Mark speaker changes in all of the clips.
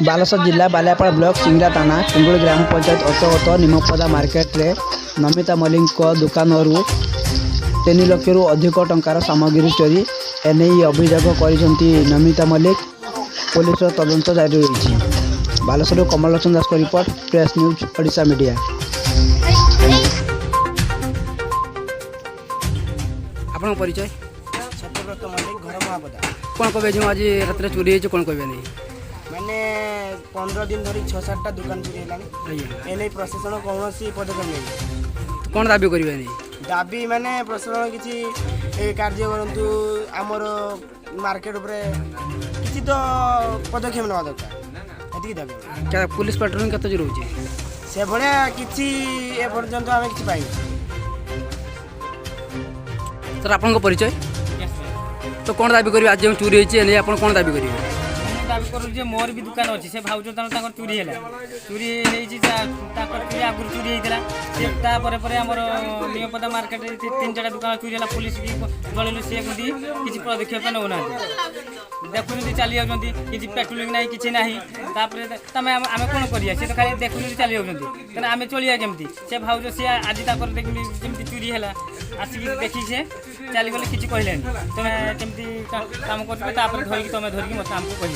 Speaker 1: बालेश्वर जिला बालियापाड़ ब्लॉक सिंगड़ा थाना कुंगुल ग्राम पंचायत अंतर्गत निमपदा मार्केट रे नमिता मल्लिक दुकान 3 लाख रु अधिक टंकार सामग्री चोरी एने अभियोग कर नमिता मल्लिक पुलिस तदंत जारी रही। बालेश्वर कमल लोचन दास को report press news Odisha media. आपन परिचय
Speaker 2: सत्यव्रत मल्लिक घर महापदा
Speaker 1: कौन कहे जो आज रात चोरी कौन कहे नहीं
Speaker 2: मैंने 15 दिन धरी 6-7टा दुकान चोरी है एने प्रशासन कौन पदक्षेप नहीं
Speaker 1: कौन दाबी करेंगे
Speaker 2: दाबी मैंने प्रशासन किसी कार्य करूँ आमर मार्केट उपरे किसी तो पदक्षेप ना दरकार ये दाबी।
Speaker 1: क्या पुलिस पेट्रोलिंग केते जरूर होची
Speaker 2: से भलिया किसी ए पर्यंत आमे किसी पाई।
Speaker 1: सर आपन परिचय तो कौन दाबी करेंगे आज जो चोरी होती है आप कौन दाबी करेंगे
Speaker 3: दाबी करूँ जे मोर भी दुकान अच्छी से भाज चोरी है चोरी चोरी आगुरी चोरी होता सी आमर निमपदा मार्केट 3-4 दुकान चोरी है पुलिस भी गलु सी किसी पदक्षेप नौना देखुं चली जाऊँगी किसी पेट्रोलिंग ना कि ना तमें आम कौन करिया सी तो खाली देखुं चली जाऊँगी आम चलिया केमती से भाज सी आज जमी चोरी है आसिक देखी से चली गले किसी कहले तुम्हें केमती काम कर धरिकी तुम धरिकी मत आमको कह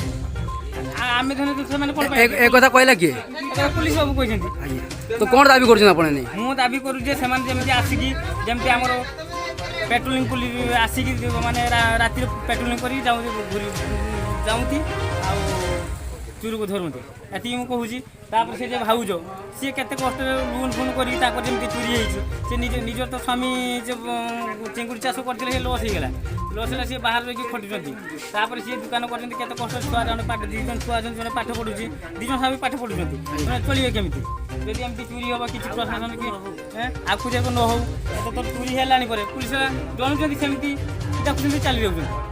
Speaker 3: आम एक
Speaker 1: कथा कहला किए
Speaker 3: पुलिस बाबू कहते
Speaker 1: तो कौन दाबी कर
Speaker 3: मु दाबी करुचे से आसिकी जमी आमर पेट्रोलिंग पुलिस आसिकी माने राति पेट्रोलिंग कर जाऊँगी चोर को धरती एति मुझे से भाज सी के कष्ट लुन फुन कर चोरी हो निज तो स्वामी चिंगुड़ी चाष करते लॉस होगा लॉस है सी बाहर रही खटुच्च सी दुकान कर कष्ट छुआ जन 2 जन छुआ जन पाठ पढ़ुची 2 जन भी पाठ पढ़ुं चलिए केमी जदि एमती चोरी हम किसी प्रशासन की आखु जाक न हो तो चोरी है पुलिस जनुंट सेमती देखुं चली जाऊँ।